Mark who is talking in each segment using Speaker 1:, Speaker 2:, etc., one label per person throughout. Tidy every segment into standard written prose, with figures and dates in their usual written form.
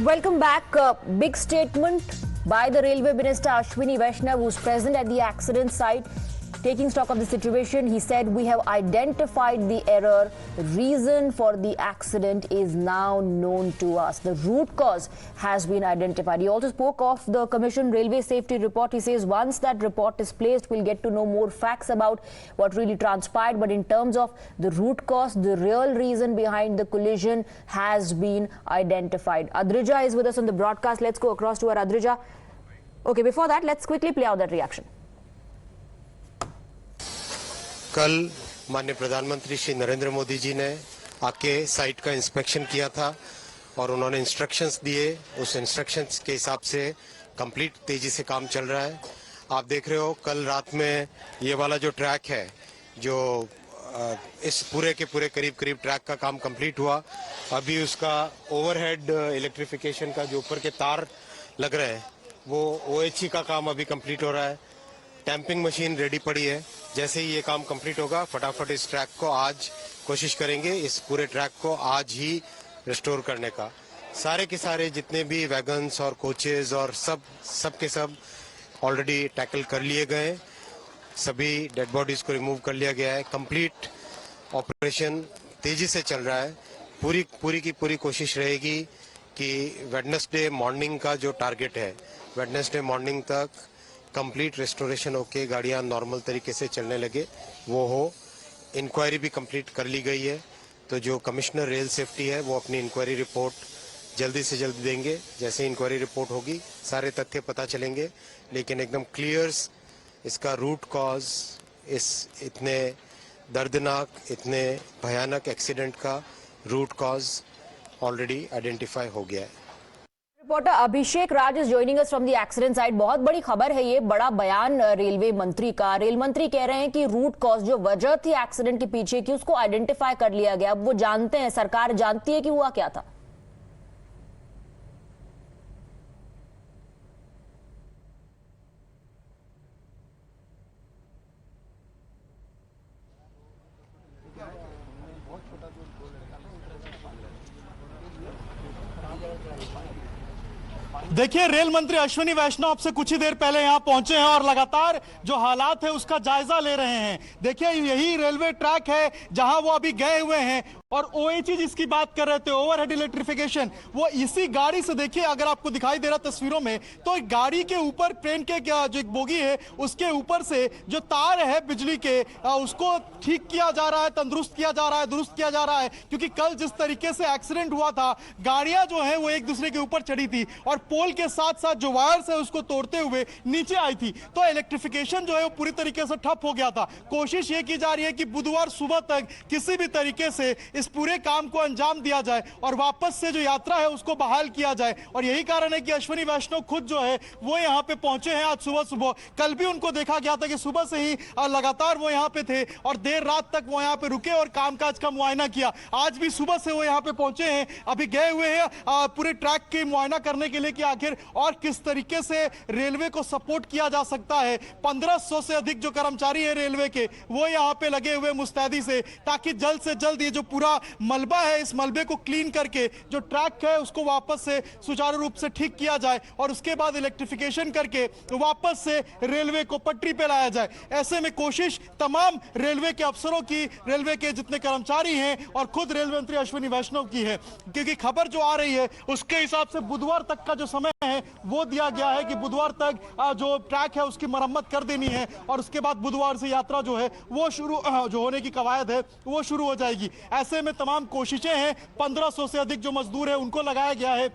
Speaker 1: Welcome back. Big statement by the Railway Minister Ashwini Vaishnav, who's present at the accident site. Taking stock of the situation, he said, "We have identified the error. Reason for the accident is now known to us. The root cause has been identified." He also spoke of the Commission Railway Safety Report. He says once that report is placed, we'll get to know more facts about what really transpired. But in terms of the root cause, the real reason behind the collision has been identified. Adrija is with us on the broadcast. Let's go across to her. Adrija. Okay, before that, let's quickly play out that reaction.
Speaker 2: कल माननीय प्रधानमंत्री श्री नरेंद्र मोदी जी ने आके site का inspection किया था और उन्होंने इंस्ट्रक्शंस दिए। उस इंस्ट्रक्शंस के हिसाब से कंप्लीट तेजी से काम चल रहा है। आप देख रहे हो कल रात में ये वाला जो ट्रैक है, जो इस पूरे के पूरे करीब ट्रैक का काम कंप्लीट हुआ। अभी उसका ओवरहेड इलेक्ट्रिफिकेशन का जो ऊपर के तार लग रहे हैं, वो OHE का काम अभी कंप्लीट हो रहा है। टैंपिंग मशीन रेडी पड़ी है। जैसे ही ये काम कंप्लीट होगा, फटाफट इस ट्रैक को आज कोशिश करेंगे, इस पूरे ट्रैक को आज ही रिस्टोर करने का। सारे के सारे जितने भी वैगन्स और कोचेज और सब के सब ऑलरेडी टैकल कर लिए गए। सभी डेड बॉडीज को रिमूव कर लिया गया है। कंप्लीट ऑपरेशन तेजी से चल रहा है। पूरी की पूरी कोशिश रहेगी कि वेडनेसडे मॉर्निंग का जो टारगेट है, वेडनेसडे मॉर्निंग तक कंप्लीट रेस्टोरेशन होके गाड़ियां नॉर्मल तरीके से चलने लगे, वो हो। इंक्वायरी भी कंप्लीट कर ली गई है, तो जो कमिश्नर रेल सेफ्टी है वो अपनी इंक्वायरी रिपोर्ट जल्दी से जल्दी देंगे। जैसे इंक्वायरी रिपोर्ट होगी सारे तथ्य पता चलेंगे, लेकिन एकदम क्लियर इसका रूट कॉज, इस इतने दर्दनाक, इतने भयानक एक्सीडेंट का रूट कॉज ऑलरेडी आइडेंटिफाई हो गया है।
Speaker 1: Reporter Abhishek Raj is joining us from the accident site. बहुत बड़ी खबर है ये, बड़ा बयान रेलवे मंत्री का। रेल मंत्री कह रहे हैं कि रूट कॉज, जो वजह थी एक्सीडेंट के पीछे की, उसको आइडेंटिफाई कर लिया गया। अब वो जानते हैं, सरकार जानती है कि हुआ क्या था।
Speaker 3: देखिए, रेल मंत्री अश्विनी वैष्णव अब से कुछ ही देर पहले यहां पहुंचे हैं और लगातार जो हालात है उसका जायजा ले रहे हैं। देखिए, यही रेलवे ट्रैक है जहां वो अभी गए हुए हैं और OHE जिसकी बात कर रहे थे, ओवरहेड इलेक्ट्रिफिकेशन, वो इसी गाड़ी से, देखिए अगर आपको दिखाई दे रहा तस्वीरों में, तो गाड़ी के ऊपर, ट्रेन के जो एक बोगी है उसके ऊपर से जो तार है बिजली के, उसको ठीक किया जा रहा है, तंदुरुस्त किया जा रहा है, दुरुस्त किया जा रहा है। क्योंकि कल जिस तरीके से एक्सीडेंट हुआ था, गाड़ियां जो है वो एक दूसरे के ऊपर चढ़ी थी और पोल के साथ साथ जो वायर्स है उसको तोड़ते हुए नीचे आई थी, तो इलेक्ट्रिफिकेशन जो है वो पूरी तरीके से ठप हो गया था। कोशिश ये की जा रही है कि बुधवार सुबह तक किसी भी तरीके से इस पूरे काम को अंजाम दिया जाए और वापस से जो यात्रा है उसको बहाल किया जाए। और यही कारण है कि अश्विनी वैष्णव खुद जो है वो यहां पे पहुंचे हैं आज सुबह। कल भी उनको देखा गया था कि सुबह से ही लगातार वो यहां पे थे और देर रात तक वो यहां पे रुके और कामकाज का मुआयना किया। आज भी सुबह से वो यहां पे पहुंचे हैं, अभी गए हुए हैं पूरे ट्रैक के मुआयना करने के लिए कि आखिर और किस तरीके से रेलवे को सपोर्ट किया जा सकता है। 1500 से अधिक जो कर्मचारी है रेलवे के, वो यहां पे लगे हुए मुस्तैदी से, ताकि जल्द से जल्द ये जो पूरा मलबा है, इस मलबे को क्लीन करके जो ट्रैक है उसको वापस से सुचारू रूप से ठीक किया जाए और उसके बाद इलेक्ट्रिफिकेशन करके वापस से रेलवे को पटरी पे लाया जाए। ऐसे में कोशिश तमाम रेलवे के अफसरों की, रेलवे के जितने कर्मचारी हैं और खुद रेलवे मंत्री अश्विनी वैष्णव की है, क्योंकि खबर जो आ रही है उसके हिसाब से बुधवार तक का जो समय है वो दिया गया है कि बुधवार तक जो ट्रैक है उसकी मरम्मत कर देनी है और उसके बाद बुधवार से यात्रा जो है वो शुरू, जो होने की कवायद है वो शुरू हो जाएगी। ऐसे में तमाम कोशिशें हैं, 1500 से अधिक जो मजदूर है उनको लगाया गया है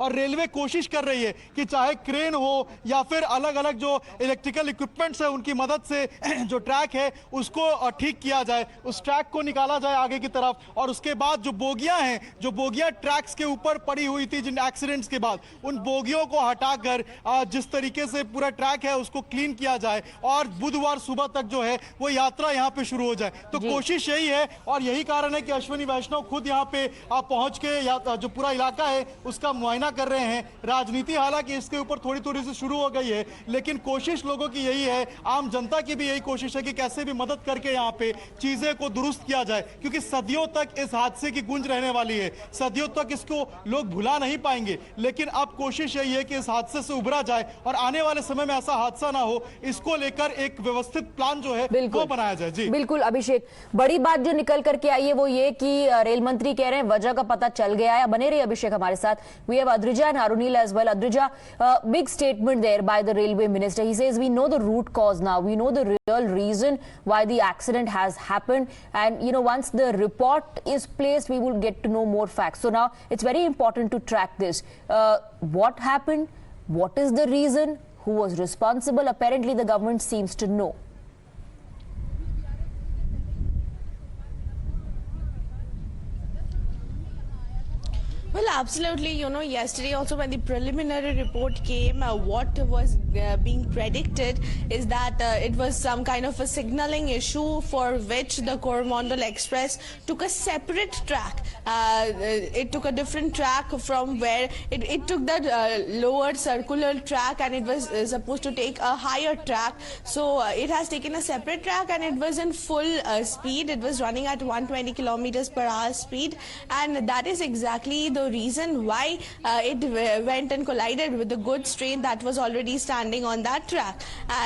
Speaker 3: और रेलवे कोशिश कर रही है कि चाहे क्रेन हो या फिर अलग अलग जो इलेक्ट्रिकल इक्विपमेंट्स है उनकी मदद से जो ट्रैक है उसको ठीक किया जाए, उस ट्रैक को निकाला जाए आगे की तरफ। और उसके बाद जो बोगियां हैं, जो बोगियां ट्रैक्स के ऊपर पड़ी हुई थी जिन एक्सीडेंट्स के बाद, उन बोगियों को हटाकर जिस तरीके से पूरा ट्रैक है उसको क्लीन किया जाए और बुधवार सुबह तक जो है वो यात्रा यहाँ पे शुरू हो जाए। तो कोशिश यही है और यही कारण है कि अश्विनी वैष्णव खुद यहाँ पे पहुंच के जो पूरा इलाका है उसका मुआयना धरना कर रहे हैं। राजनीति हालांकि इसके ऊपर थोड़ी थोड़ी सी शुरू हो गई है, लेकिन कोशिश लोगों की यही है, आम जनता की भी यही कोशिश है कि कैसे भी मदद करके यहाँ पे चीजें को दुरुस्त किया जाए, क्योंकि सदियों तक इस हादसे की गूंज रहने वाली है, सदियों तक इसको लोग भुला नहीं पाएंगे। लेकिन अब कोशिश यही है कि इस हादसे से उभरा जाए और आने वाले समय में ऐसा हादसा ना हो, इसको लेकर एक व्यवस्थित प्लान जो है वो बनाया जाए। जी
Speaker 1: बिल्कुल अभिषेक, बड़ी बात जो निकल करके आई है वो ये कि रेल मंत्री कह रहे हैं वजह का पता चल गया है। बने रहिए अभिषेक हमारे साथ। We have Adrija and Arunil as well. Adrija, big statement there by the railway minister. He says we know the root cause now, we know the real reason why the accident has happened, and once the report is placed we will get to know more facts. So now it's very important to track this. What happened? What is the reason? Who was responsible? Apparently the government seems to know.
Speaker 4: Well, absolutely. Yesterday also when the preliminary report came, what was being predicted is that it was some kind of a signaling issue for which the Coromandel Express took a separate track. It took a different track from where it took that lower circular track, and it was supposed to take a higher track. So it has taken a separate track, and it was in full speed. It was running at 120 kilometers per hour speed, and that is exactly the reason why it went and collided with the goods train that was already standing on that track.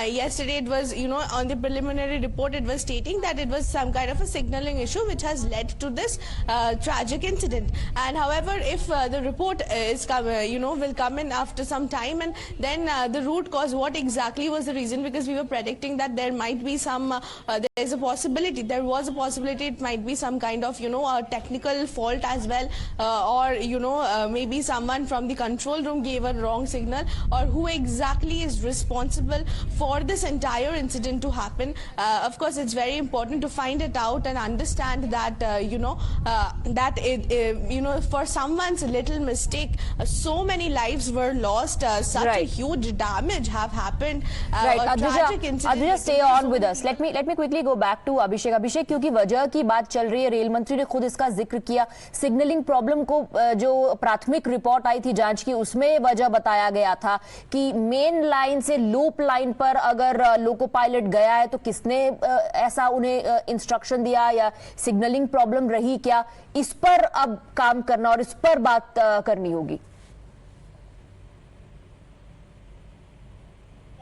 Speaker 4: Yesterday it was, on the preliminary report it was stating that it was some kind of a signaling issue which has led to this tragic incident. And however, if the report is will come in after some time, and then the root cause, what exactly was the reason, because we were predicting that there might be some there was a possibility it might be some kind of a technical fault as well, or maybe someone from the control room gave a wrong signal, or who exactly is responsible for this entire incident to happen. Of course, it's very important to find it out and understand that for someone's little mistake, so many lives were lost, such a huge damage have happened.
Speaker 1: Right,
Speaker 4: Adrija,
Speaker 1: stay on with us. Let me quickly go back to Abhishek, क्योंकि वजह की बात चल रही है, rail मंत्री ने खुद इसका जिक्र किया। सिग्नलिंग प्रॉब्लम को जो प्राथमिक रिपोर्ट आई थी जांच की, उसमें वजह बताया गया था कि मेन लाइन से लूप लाइन पर अगर लोको पायलट गया है तो किसने ऐसा उन्हें इंस्ट्रक्शन दिया, या सिग्नलिंग प्रॉब्लम रही क्या, इस पर अब काम करना और इस पर बात करनी होगी।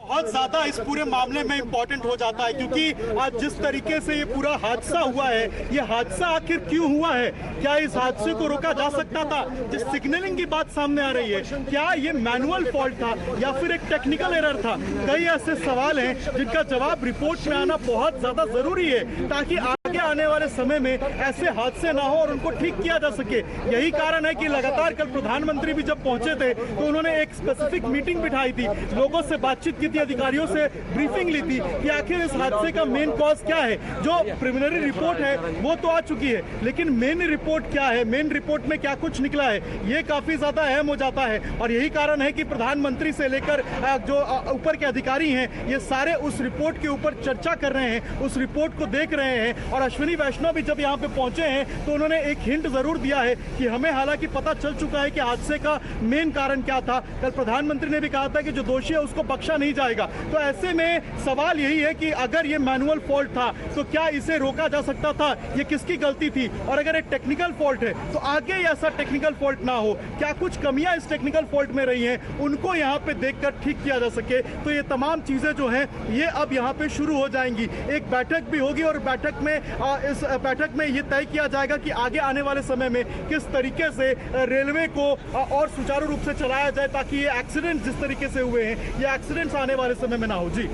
Speaker 3: बहुत ज्यादा इस पूरे मामले में इंपॉर्टेंट हो जाता है, क्योंकि आज जिस तरीके से ये पूरा हादसा हुआ है, ये हादसा आखिर क्यों हुआ है, क्या इस हादसे को रोका जा सकता था? जिस सिग्नलिंग की बात सामने आ रही है, क्या ये मैनुअल फॉल्ट था या फिर एक टेक्निकल एरर था? कई ऐसे सवाल हैं जिनका जवाब रिपोर्ट में आना बहुत ज्यादा जरूरी है, ताकि आगे आने वाले समय में ऐसे हादसे ना हो और उनको ठीक किया जा सके। यही कारण है कि लगातार कल प्रधानमंत्री भी जब पहुंचे थे तो उन्होंने एक स्पेसिफिक मीटिंग बिठाई थी, लोगों से बातचीत की थी, अधिकारियों से ब्रीफिंग ली थी कि आखिर इस हादसे का मेन कॉज क्या है। जो प्रिलिमिनरी रिपोर्ट है वो तो आ चुकी है, लेकिन मेन रिपोर्ट क्या है, मेन रिपोर्ट में क्या कुछ निकला है, ये काफी ज्यादा अहम हो जाता है। और यही कारण है कि प्रधानमंत्री से लेकर जो ऊपर के अधिकारी हैं, ये सारे उस रिपोर्ट के ऊपर चर्चा कर रहे हैं, उस रिपोर्ट को देख रहे हैं। और अश्विनी वैष्णव भी जब यहाँ पे पहुंचे हैं तो उन्होंने एक हिंट जरूर दिया है कि हमें हालांकि पता चल चुका है कि हादसे का मेन कारण क्या था। कल प्रधानमंत्री ने भी कहा था कि जो दोषी है उसको बख्शा नहीं जाएगा। तो ऐसे में सवाल यही है कि अगर ये मैनुअल फॉल्ट था तो क्या इसे रोका जा सकता था, ये किसकी गलती थी? और अगर एक टेक्निकल फॉल्ट है तो आगे ऐसा टेक्निकल फॉल्ट ना हो, क्या कुछ कमियां इस टेक्निकल फॉल्ट में रही हैं, उनको यहाँ पे देखकर ठीक किया जा सके। तो ये तमाम चीजें जो हैं ये अब यहाँ पे शुरू हो जाएंगी। एक बैठक भी होगी और इस बैठक में ये तय किया जाएगा कि आगे आने वाले समय में किस तरीके से रेलवे को और सुचारू रूप से चलाया जाए, ताकि ये एक्सीडेंट जिस तरीके से हुए हैं, ये एक्सीडेंट्स आने वाले समय में ना हो। जी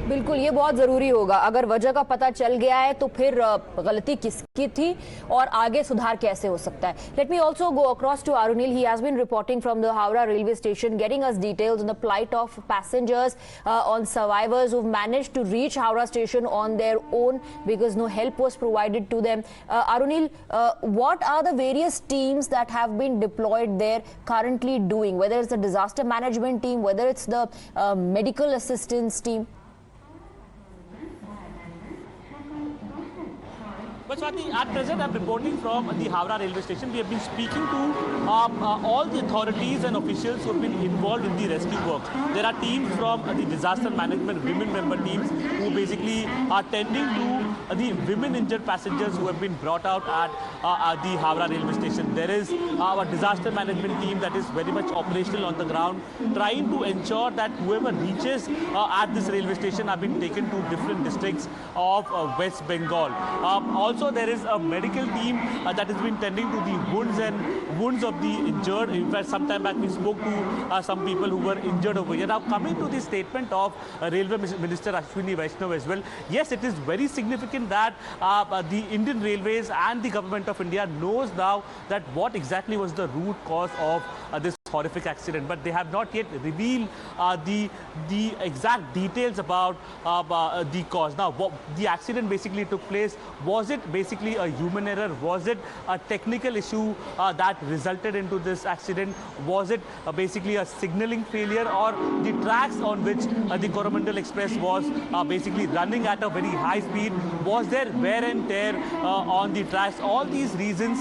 Speaker 1: बिल्कुल, ये बहुत जरूरी होगा। अगर वजह का पता चल गया है तो फिर गलती किसकी थी और आगे सुधार कैसे हो सकता है। Let me also go across to Arunil. He has been reporting from the Howrah railway station, getting us details on the plight of passengers, on survivors who've managed to reach Howrah station on their own because no help was provided to them. Arunil, what are the various teams that have been deployed there currently doing, whether it's the disaster management team, whether it's the medical assistance team?
Speaker 5: But Swati, at present I'm reporting from the Howrah railway station. We have been speaking to all the authorities and officials who have been involved in the rescue work. There are teams from the disaster management women member teams who basically are tending to the women injured passengers who have been brought out at the Howrah railway station. There is our disaster management team that is very much operational on the ground, trying to ensure that whoever reaches at this railway station have been taken to different districts of West Bengal. Also, there is a medical team that has been tending to the wounds of the injured. In fact, some time back we spoke to some people who were injured over here. Now, coming to the statement of Railway Minister Ashwini Vaishnav as well, yes, it is very significant that the Indian Railways and the Government of India knows now that what exactly was the root cause of this horrific accident, but they have not yet revealed the exact details about the cause. Now, the accident basically took place. Was it basically a human error? Was it a technical issue that resulted into this accident? Was it basically a signaling failure, or the tracks on which the Coromandel Express was basically running at a very high speed? Was there wear and tear on the tracks? All these reasons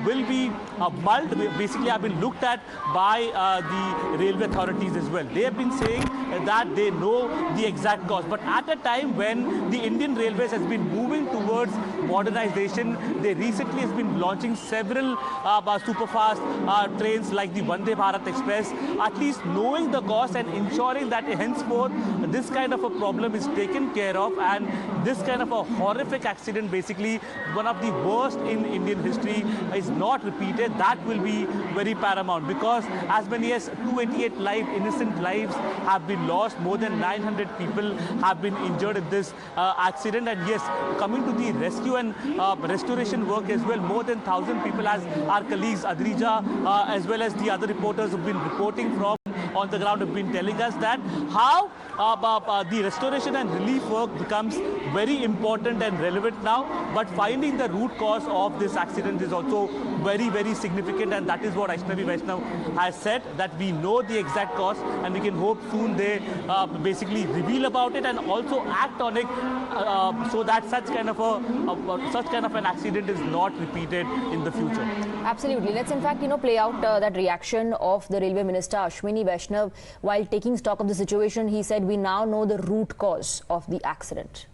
Speaker 5: will be mulled, basically have been looked at by the railway authorities as well. They have been saying that they know the exact cause, but at a time when the Indian Railways has been moving towards modernization, they recently has been launching several superfast trains like the Vande Bharat Express, at least knowing the cost and ensuring that henceforth this kind of a problem is taken care of, and this kind of a horrific accident, basically one of the worst in Indian history, is not repeated. That will be very paramount, because as many as 288 innocent lives have been lost. More than 900 people have been injured in this accident. And yes, coming to the rescue and restoration work as well, more than 1,000 people, as our colleagues Adrija as well as the other reporters have been reporting from on the ground, have been telling us that how the restoration and relief work becomes very important and relevant now, but finding the root cause of this accident is also very, very significant, and that is what Ashwini Vaishnav has said, that we know the exact cause and we can hope soon they basically reveal about it and also act on it so that such kind of an accident is not repeated in the future.
Speaker 1: Absolutely. Let's in fact, play out that reaction of the Railway Minister Ashwini Vaishnav while taking stock of the situation. He said, we now know the root cause of the accident.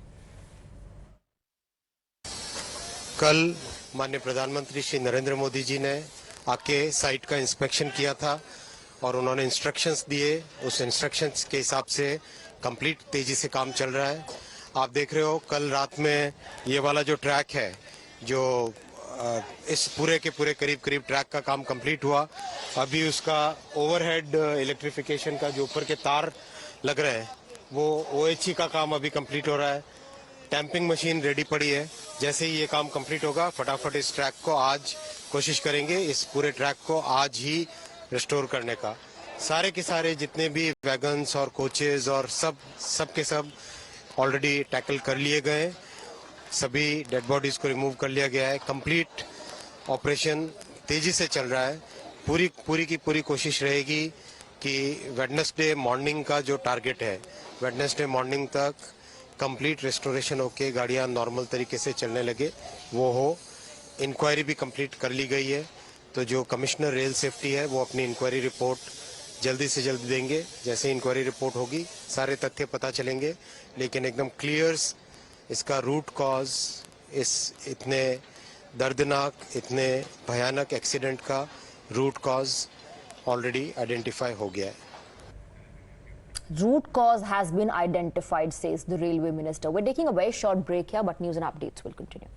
Speaker 2: कल माननीय प्रधानमंत्री श्री नरेंद्र मोदी जी ने आके site का inspection किया था और उन्होंने इंस्ट्रक्शंस दिए। उस इंस्ट्रक्शंस के हिसाब से कंप्लीट तेजी से काम चल रहा है। आप देख रहे हो, कल रात में ये वाला जो ट्रैक है, जो इस पूरे के पूरे करीब ट्रैक का काम कंप्लीट हुआ। अभी उसका ओवरहेड इलेक्ट्रिफिकेशन का जो ऊपर के तार लग रहे हैं, वो OHE का काम अभी कंप्लीट हो रहा है। टैंपिंग मशीन रेडी पड़ी है। जैसे ही ये काम कंप्लीट होगा, फटाफट इस ट्रैक को आज कोशिश करेंगे, इस पूरे ट्रैक को आज ही रिस्टोर करने का। सारे के सारे जितने भी वैगन्स और कोचेज और सब के सब ऑलरेडी टैकल कर लिए गए। सभी डेड बॉडीज को रिमूव कर लिया गया है। कंप्लीट ऑपरेशन तेजी से चल रहा है। पूरी की पूरी कोशिश रहेगी कि वेडनेसडे मॉर्निंग का जो टारगेट है, वेडनेसडे मॉर्निंग तक कंप्लीट रेस्टोरेशन होके गाड़ियां नॉर्मल तरीके से चलने लगे, वो हो। इंक्वायरी भी कंप्लीट कर ली गई है, तो जो कमिश्नर रेल सेफ्टी है वो अपनी इंक्वायरी रिपोर्ट जल्दी से जल्दी देंगे। जैसे इंक्वायरी रिपोर्ट होगी, सारे तथ्य पता चलेंगे, लेकिन एकदम क्लियर इसका रूट कॉज, इस इतने दर्दनाक, इतने भयानक एक्सीडेंट का रूट कॉज ऑलरेडी आइडेंटिफाई हो गया है।
Speaker 1: Root cause has been identified, says the Railway Minister. We're taking a very short break here, but news and updates will continue.